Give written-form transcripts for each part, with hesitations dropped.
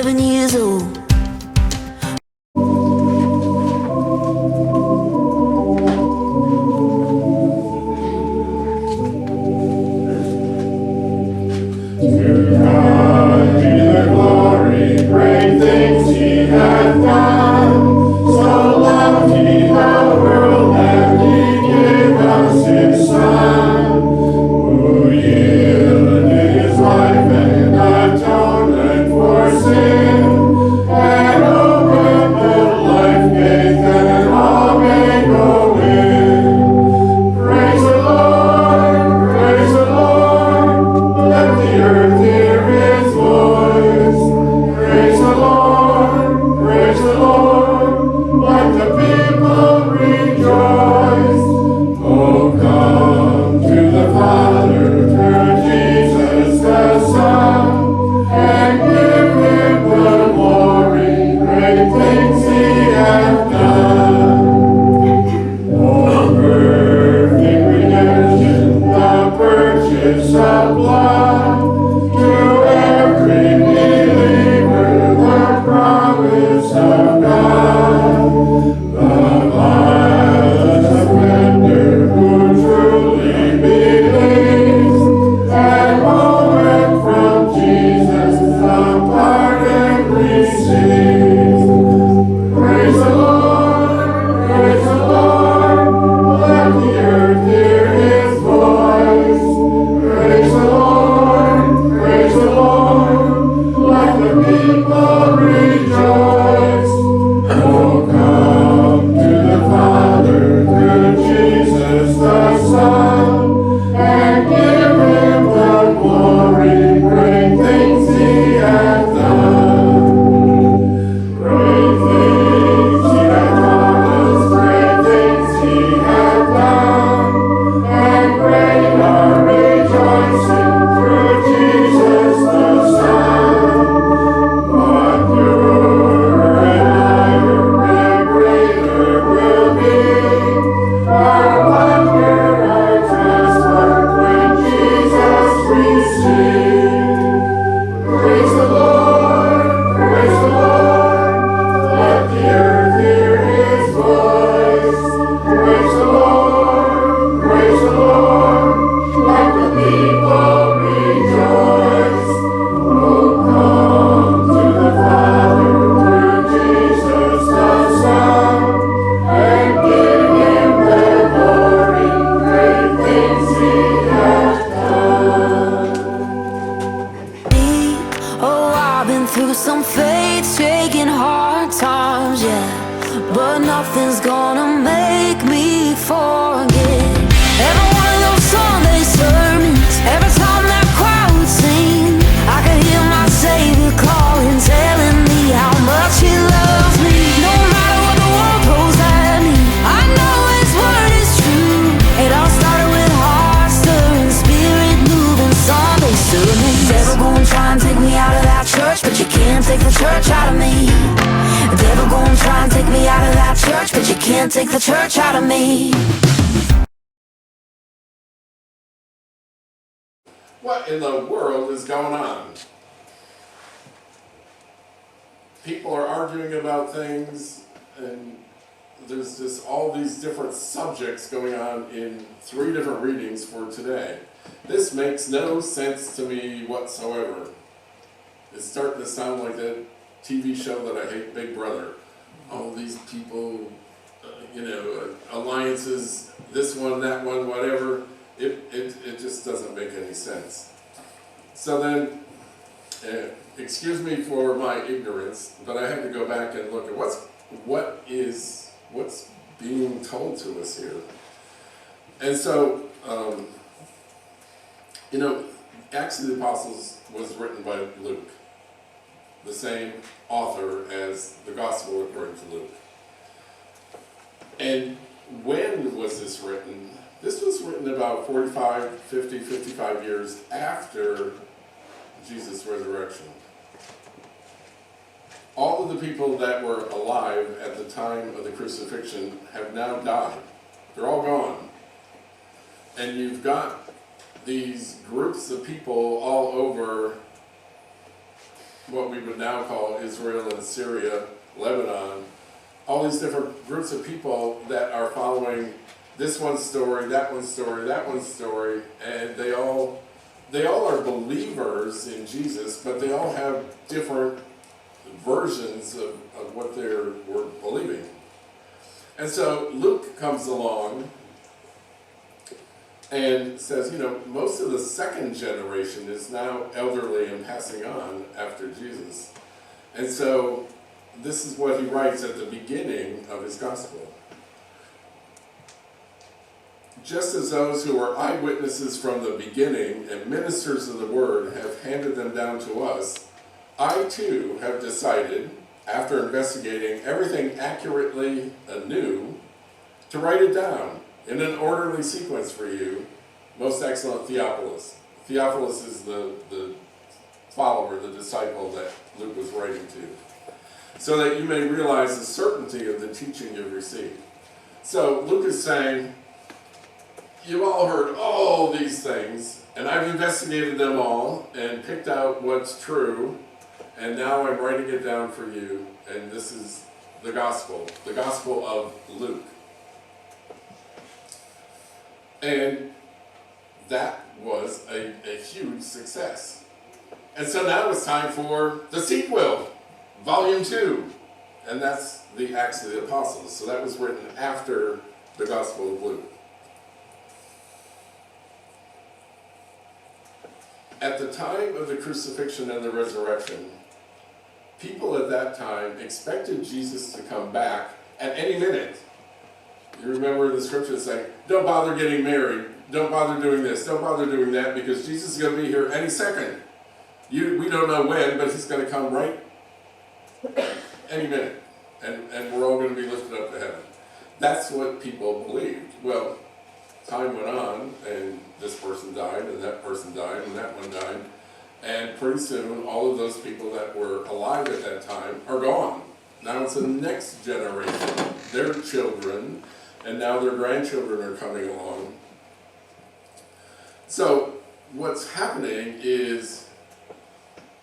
7 years old. Through some faith-shaking hard times, yeah, but nothing's gonna make me forget every one of those Sunday sermons, every time that crowd would sing. I could hear my Savior calling, telling me how much He loves me. No matter what the world throws at me, I know His word is true. It all started with heart stirring, spirit moving Sunday sermons. Devil gonna try and take me out of that church, but you can't take the church out of me. The devil gonna try and take me out of that church, but you can't take the church out of me. What in the world is going on? People are arguing about things, and there's just all these different subjects going on in 3 different readings for today. This makes no sense to me whatsoever. It's starting to sound like that TV show that I hate, Big Brother. All these people, alliances, this one, that one, whatever. It just doesn't make any sense. So then, excuse me for my ignorance, but I had to go back and look at what's being told to us here. And so, Acts of the Apostles was written by Luke, the same author as the Gospel according to Luke. And when was this written? This was written about 45, 50, 55 years after Jesus' resurrection. All of the people that were alive at the time of the crucifixion have now died. They're all gone. And you've got these groups of people all over what we would now call Israel and Syria, Lebanon, all these different groups of people that are following this one's story, that one's story, that one's story, and they all are believers in Jesus, but they all have different versions of what were believing. And so Luke comes along and says, most of the second generation is now elderly and passing on after Jesus. And so this is what he writes at the beginning of his gospel. Just as those who are eyewitnesses from the beginning and ministers of the word have handed them down to us, I too have decided, after investigating everything accurately anew, to write it down in an orderly sequence for you, most excellent Theophilus. Theophilus is the follower, the disciple that Luke was writing to, so that you may realize the certainty of the teaching you've received. So Luke is saying, you've all heard all these things, and I've investigated them all and picked out what's true, and now I'm writing it down for you, and this is the Gospel of Luke. And that was a huge success. And so now it's time for the sequel, Volume 2, and that's the Acts of the Apostles. So that was written after the Gospel of Luke. At the time of the crucifixion and the resurrection, people at that time expected Jesus to come back at any minute. You remember the scriptures saying, don't bother getting married, don't bother doing this, don't bother doing that, because Jesus is going to be here any second. We don't know when, but he's going to come right any minute, and we're all going to be lifted up to heaven. That's what people believed. Well, time went on, and this person died, and that person died, and that one died, and pretty soon all of those people that were alive at that time are gone. Now it's the next generation, their children, and now their grandchildren are coming along. So what's happening is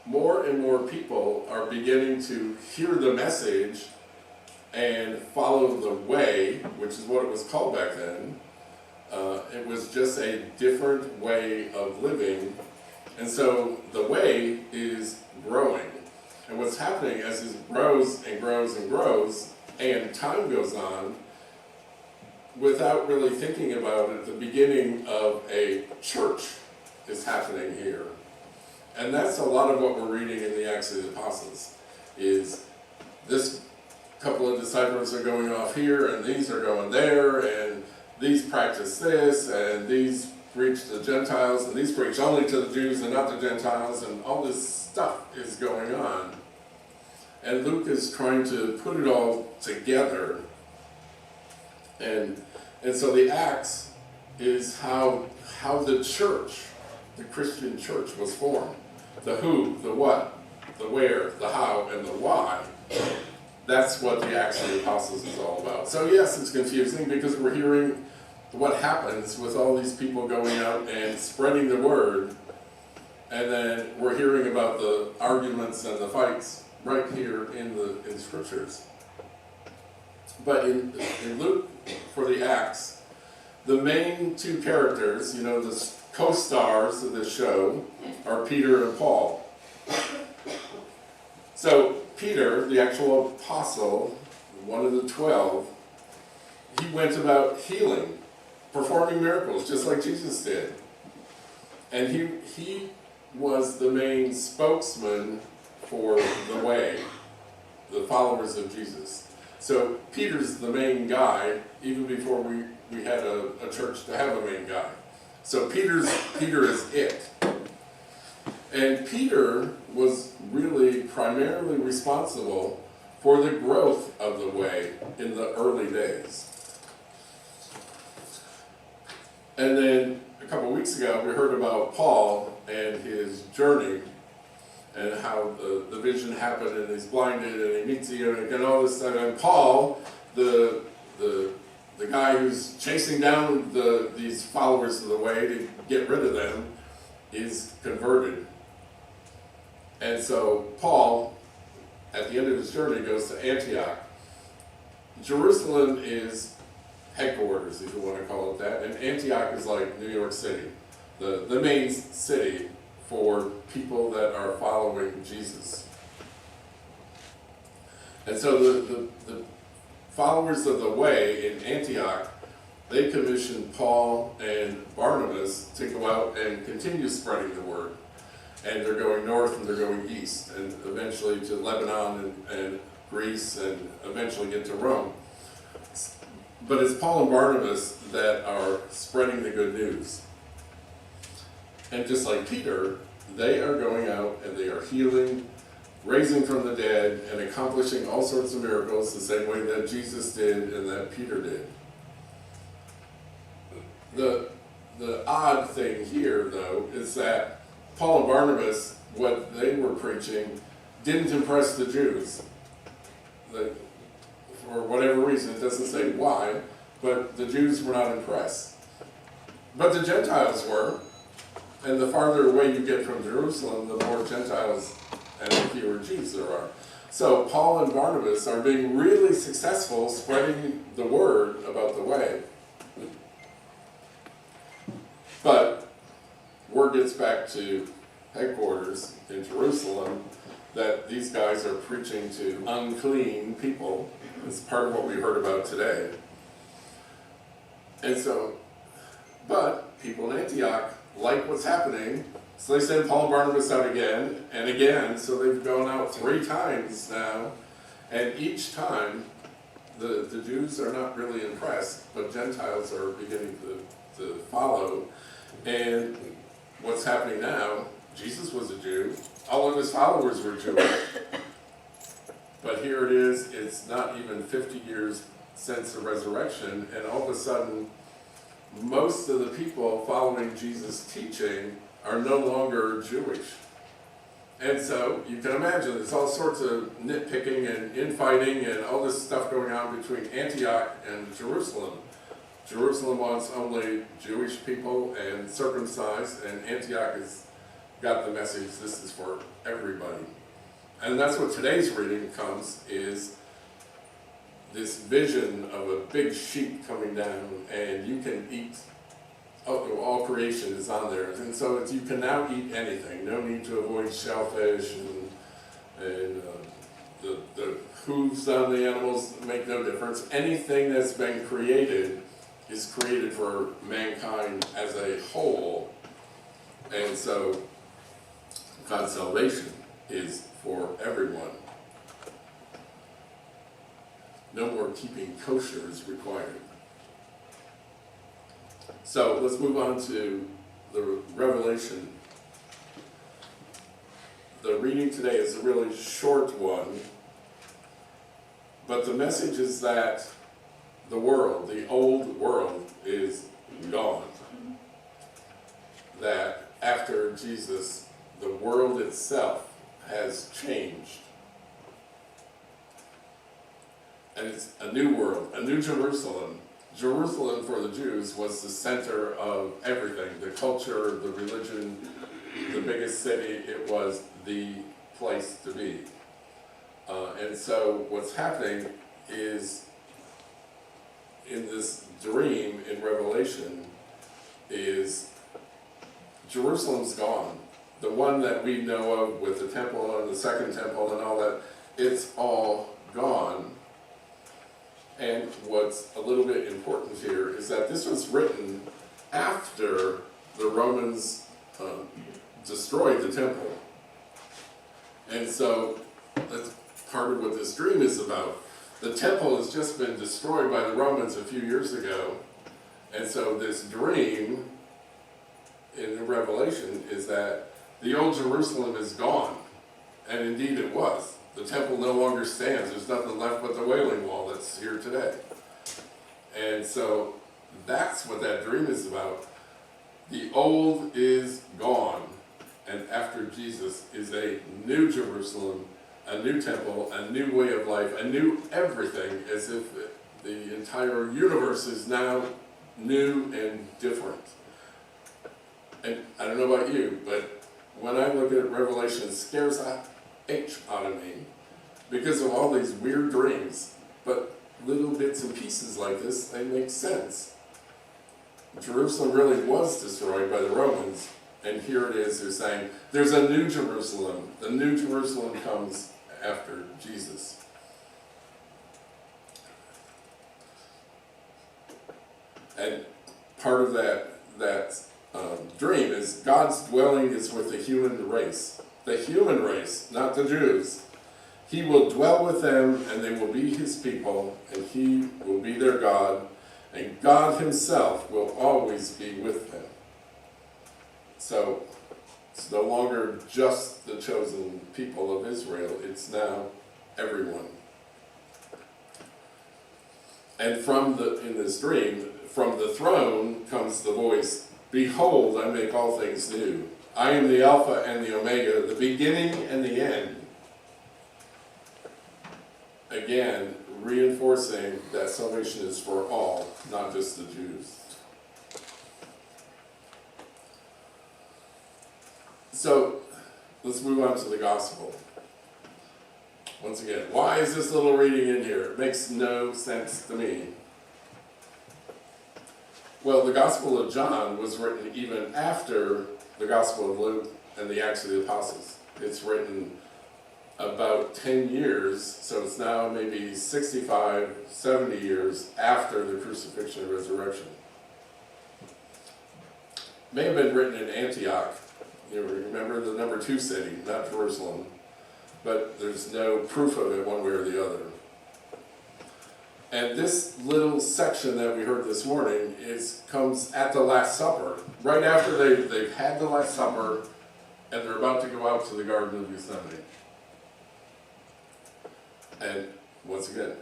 more and more people are beginning to hear the message and follow the way, which is what it was called back then. It was just a different way of living, and so the way is growing. And what's happening as it grows and grows and grows, and time goes on, without really thinking about it, the beginning of a church is happening here. And that's a lot of what we're reading in the Acts of the Apostles, is this couple of disciples are going off here, and these are going there, and these practice this, and these preach to the Gentiles, and these preach only to the Jews and not the Gentiles, and all this stuff is going on. And Luke is trying to put it all together. And so the Acts is how the church, the Christian church, was formed. The who, the what, the where, the how, and the why. That's what the Acts of the Apostles is all about. So yes, it's confusing because we're hearing what happens with all these people going out and spreading the word, and then we're hearing about the arguments and the fights right here in the scriptures. But in Luke, for the Acts, the main two characters, the co-stars of the show, are Peter and Paul. So Peter, the actual apostle, one of the 12, he went about healing, performing miracles, just like Jesus did. And he was the main spokesman for the way, the followers of Jesus. So Peter's the main guy, even before we had a church to have a main guy. So Peter is it. And Peter was really primarily responsible for the growth of the way in the early days. And then a couple weeks ago, we heard about Paul and his journey and how the vision happened, and he's blinded, and he meets the eunuch, and all this stuff. And Paul, the guy who's chasing down these followers of the way to get rid of them, is converted. And so Paul, at the end of his journey, goes to Antioch. Jerusalem is headquarters, if you want to call it that, and Antioch is like New York City, the main city for people that are following Jesus. And so the followers of the way in Antioch, they commissioned Paul and Barnabas to go out and continue spreading the word. And they're going north and they're going east, and eventually to Lebanon and Greece, and eventually get to Rome. But it's Paul and Barnabas that are spreading the good news. And just like Peter, they are going out and they are healing, raising from the dead, and accomplishing all sorts of miracles the same way that Jesus did and that Peter did. The odd thing here, though, is that Paul and Barnabas, what they were preaching, didn't impress the Jews. For whatever reason, it doesn't say why, but the Jews were not impressed. But the Gentiles were, and the farther away you get from Jerusalem, the more Gentiles and the fewer Jews there are. So Paul and Barnabas are being really successful spreading the word about the way. But word gets back to headquarters in Jerusalem that these guys are preaching to unclean people. It's part of what we heard about today. And so, but people in Antioch like what's happening, so they send Paul and Barnabas out again and again. So they've gone out 3 times now, and each time the Jews are not really impressed, but Gentiles are beginning to follow. And what's happening now, Jesus was a Jew, all of his followers were Jewish. But here it is, it's not even 50 years since the resurrection, and all of a sudden, most of the people following Jesus' teaching are no longer Jewish. And so, you can imagine, there's all sorts of nitpicking and infighting and all this stuff going on between Antioch and Jerusalem. Jerusalem wants only Jewish people and circumcised, and Antioch has got the message, this is for everybody. And that's what today's reading comes, is this vision of a big sheep coming down, and you can eat, all creation is on there. And so you can now eat anything. No need to avoid shellfish, and the hooves on the animals make no difference. Anything that's been created is created for mankind as a whole. And so God's salvation is for everyone. No more keeping kosher is required. So let's move on to the Revelation. The reading today is a really short one, but the message is that the world, the old world, is gone. That after Jesus, the world itself has changed. And it's a new world, a new Jerusalem. Jerusalem for the Jews was the center of everything, the culture, the religion, the biggest city. It was the place to be. And so what's happening is, in this dream in Revelation, is Jerusalem's gone. The one that we know of with the temple and the second temple and all that, it's all gone. And what's a little bit important here is that this was written after the Romans destroyed the temple. And so that's part of what this dream is about. The temple has just been destroyed by the Romans a few years ago. And so this dream in the Revelation is that the old Jerusalem is gone. And indeed it was. The temple no longer stands. There's nothing left but the Wailing Wall that's here today. And so that's what that dream is about. The old is gone. And after Jesus is a new Jerusalem, a new temple, a new way of life, a new everything, as if the entire universe is now new and different. And I don't know about you, but when I look at Revelation, it scares the H out of me because of all these weird dreams. But little bits and pieces like this, they make sense. Jerusalem really was destroyed by the Romans, and here it is, they're saying, there's a new Jerusalem. The new Jerusalem comes after Jesus. And part of that dream is God's dwelling is with the human race. The human race, not the Jews. He will dwell with them, and they will be his people, and he will be their God, and God himself will always be with them. So it's no longer just the chosen people of Israel, it's now everyone. And in this dream, from the throne comes the voice, "Behold, I make all things new. I am the Alpha and the Omega, the beginning and the end." Again, reinforcing that salvation is for all, not just the Jews. So, let's move on to the gospel. Once again, why is this little reading in here? It makes no sense to me. Well, the Gospel of John was written even after the Gospel of Luke and the Acts of the Apostles. It's written about 10 years, so it's now maybe 65, 70 years after the crucifixion and resurrection. May have been written in Antioch. You remember the number 2 city, not Jerusalem, but there's no proof of it one way or the other. And this little section that we heard this morning comes at the Last Supper, right after they've had the Last Supper and they're about to go out to the Garden of Gethsemane. And once again,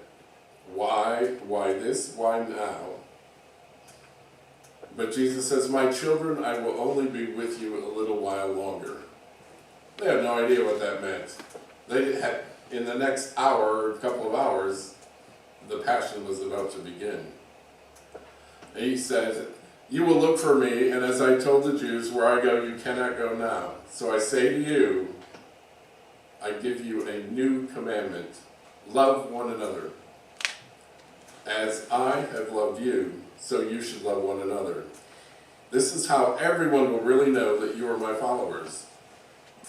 why this? Why now? But Jesus says, "My children, I will only be with you a little while longer." They have no idea what that meant. They had, in the next hour, a couple of hours, the Passion was about to begin. And he says, "You will look for me, and as I told the Jews, where I go, you cannot go now. So I say to you, I give you a new commandment. Love one another. As I have loved you, so you should love one another. This is how everyone will really know that you are my followers,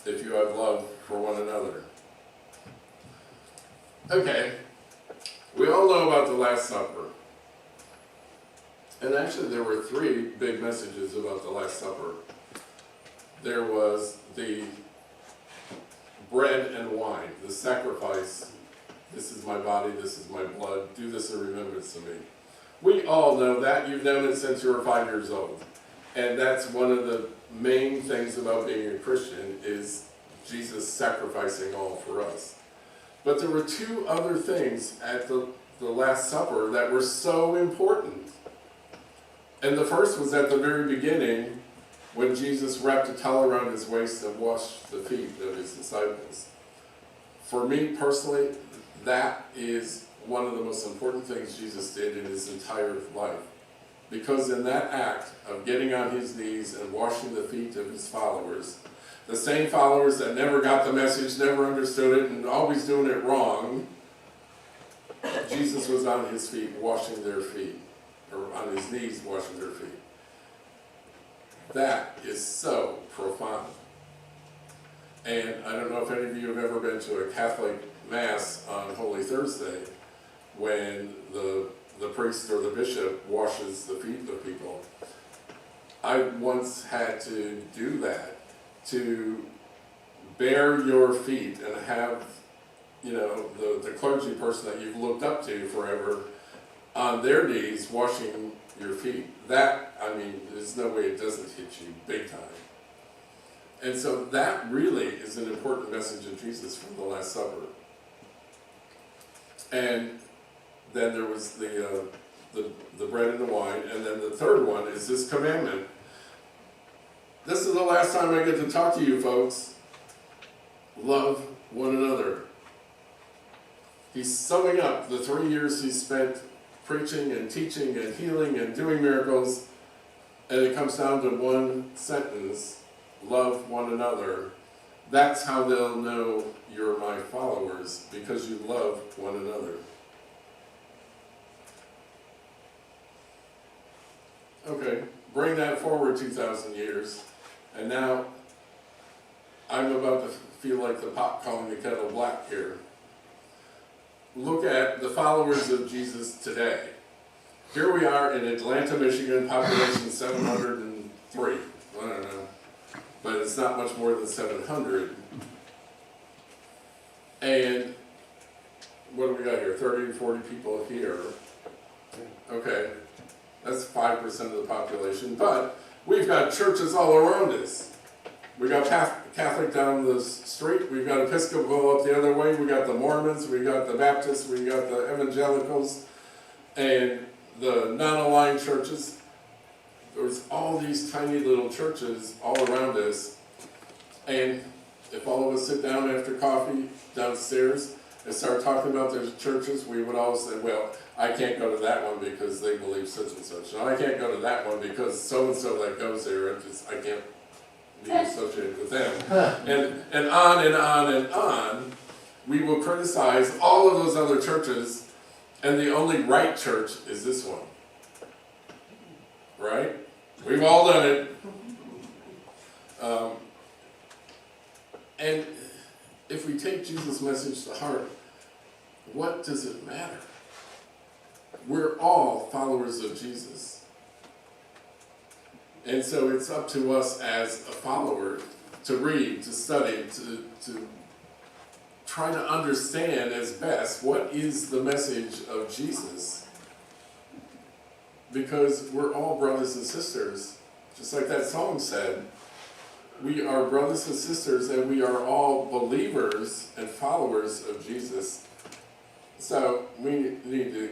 if you have love for one another." Okay, we all know about the Last Supper. And actually there were 3 big messages about the Last Supper. There was the bread and wine, the sacrifice. This is my body, this is my blood, do this in remembrance of me. We all know that. You've known it since you were 5 years old. And that's one of the main things about being a Christian is Jesus sacrificing all for us. But there were 2 other things at the Last Supper that were so important. And the first was at the very beginning when Jesus wrapped a towel around his waist and washed the feet of his disciples. For me personally, that is one of the most important things Jesus did in his entire life. Because in that act of getting on his knees and washing the feet of his followers, the same followers that never got the message, never understood it, and always doing it wrong, Jesus was on his feet washing their feet, or on his knees washing their feet. That is so profound. And I don't know if any of you have ever been to a Catholic Mass on Holy Thursday when the priest or the bishop washes the feet of people. I once had to do that, to bare your feet and have, the clergy person that you've looked up to forever on their knees washing your feet. That, there's no way it doesn't hit you big time. And so that really is an important message of Jesus from the Last Supper. And then there was the bread and the wine, and then the third one is this commandment. This is the last time I get to talk to you folks. Love one another. He's summing up the 3 years he spent preaching and teaching and healing and doing miracles, and it comes down to one sentence. love one another. That's how they'll know you're my followers, because you love one another. Okay, bring that forward 2,000 years, and now I'm about to feel like the pot calling the kettle black here. Look at the followers of Jesus today. Here we are in Atlanta, Michigan, population 703. I don't know, but it's not much more than 700. And what do we got here? 30 to 40 people here. Okay, that's 5% of the population, but we've got churches all around us. We got Catholic down the street, we've got Episcopal up the other way, we got the Mormons, we got the Baptists, we got the Evangelicals, and the non-aligned churches. There's all these tiny little churches all around us, and if all of us sit down after coffee downstairs and start talking about their churches, we would all say, well, I can't go to that one because they believe such and such. No, I can't go to that one because so-and-so that goes there, I can't be associated with them. And on and on and on, we will criticize all of those other churches, and the only right church is this one. Right? We've all done it. And if we take Jesus' message to heart, what does it matter? We're all followers of Jesus. And so it's up to us as a follower to read, to study, to try to understand as best what is the message of Jesus. Because we're all brothers and sisters. Just like that song said, we are brothers and sisters, and we are all believers and followers of Jesus. So we need to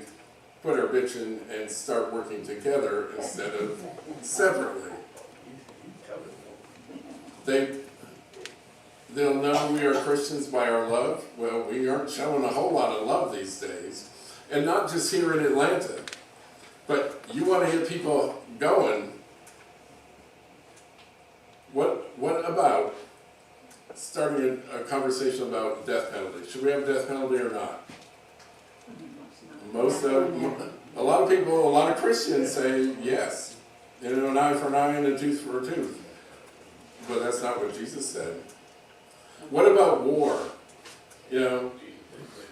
put our bitch in and start working together instead of separately. They'll know we are Christians by our love. Well, we aren't showing a whole lot of love these days. And not just here in Atlanta. But you want to get people going. What about starting a conversation about death penalty? Should we have a death penalty or not? A lot of people, a lot of Christians say yes. You know, an eye for an eye and a tooth for a tooth. But that's not what Jesus said. What about war? You know,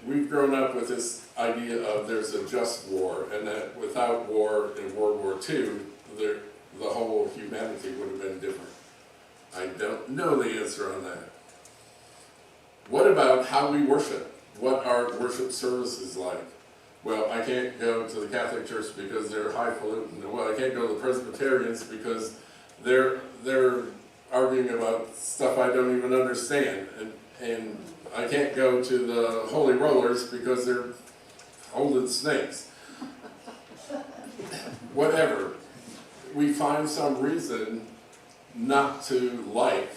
we've grown up with this idea of there's a just war, and that without war in World War II, the whole humanity would have been different. I don't know the answer on that. What about how we worship? What are worship services like? Well, I can't go to the Catholic Church because they're highfalutin. Well, I can't go to the Presbyterians because they're arguing about stuff I don't even understand. And I can't go to the Holy Rollers because they're holding snakes. Whatever. We find some reason not to like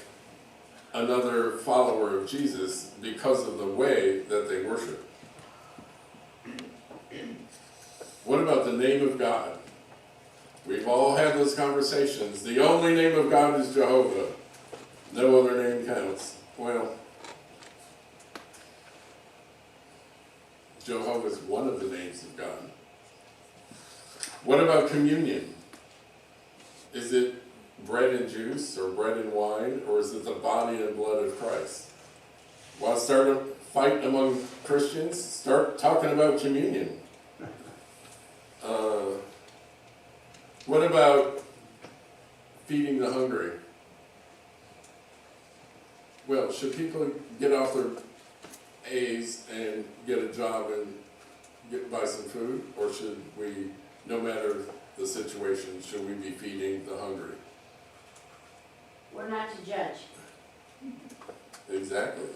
another follower of Jesus because of the way that they worship. What about the name of God? We've all had those conversations. The only name of God is Jehovah. No other name counts. Well, Jehovah is one of the names of God. What about communion? Is it bread and juice or bread and wine, or is it the body and blood of Christ? Want to start a fight among Christians? Start talking about communion. What about feeding the hungry? Well, should people get off their A's and get a job and buy some food? Or should we, no matter the situation, should we be feeding the hungry? We're not to judge. Exactly.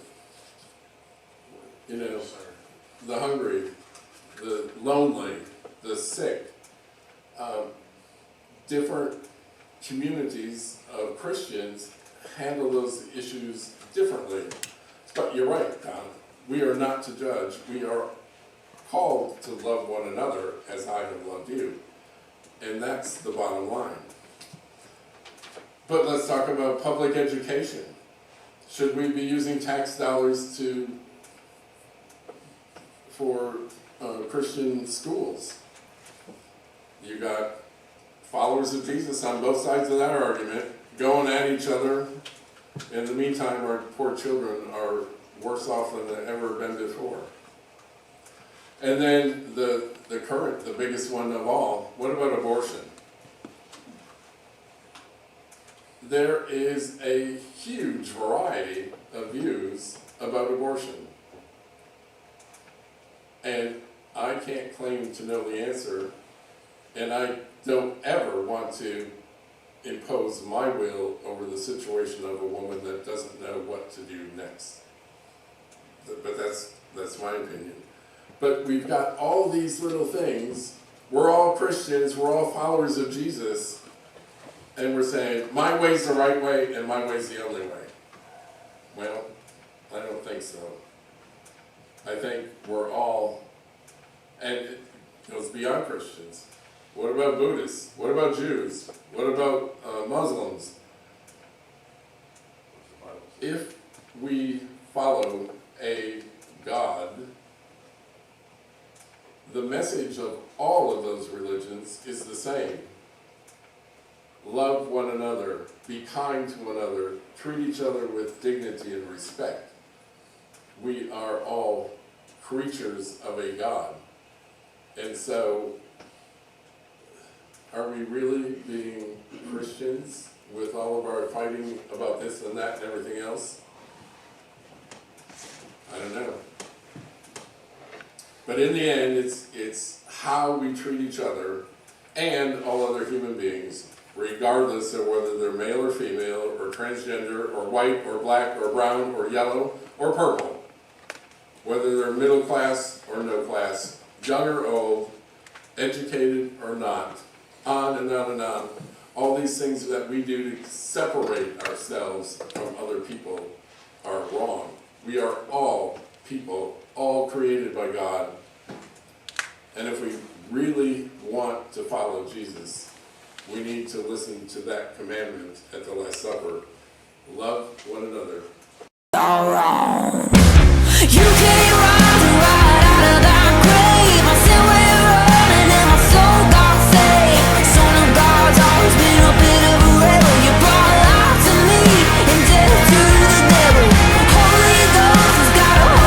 You know, the hungry, the lonely, the sick. Different communities of Christians handle those issues differently. But you're right, Don. We are not to judge. We are called to love one another as I have loved you. And that's the bottom line. But let's talk about public education. Should we be using tax dollars for Christian schools? You got followers of Jesus on both sides of that argument, going at each other. In the meantime, our poor children are worse off than they've ever been before. And then the biggest one of all, what about abortion? There is a huge variety of views about abortion. And I can't claim to know the answer, and I don't ever want to impose my will over the situation of a woman that doesn't know what to do next. But that's my opinion. But we've got all these little things. We're all Christians, we're all followers of Jesus, and we're saying, my way's the right way and my way's the only way. Well, I don't think so. I think we're all, and it goes beyond Christians. What about Buddhists? What about Jews? What about Muslims? If we follow a God, the message of all of those religions is the same. Love one another, be kind to one another, treat each other with dignity and respect. We are all creatures of a God. And so, are we really being Christians with all of our fighting about this and that and everything else? I don't know. But in the end, it's how we treat each other and all other human beings, regardless of whether they're male or female, or transgender, or white, or black, or brown, or yellow, or purple. Whether they're middle class or no class, young or old, educated or not, on and on and on. All these things that we do to separate ourselves from other people are wrong. We are all people, all created by God. And if we really want to follow Jesus, we need to listen to that commandment at the Last Supper. Love one another. All wrong.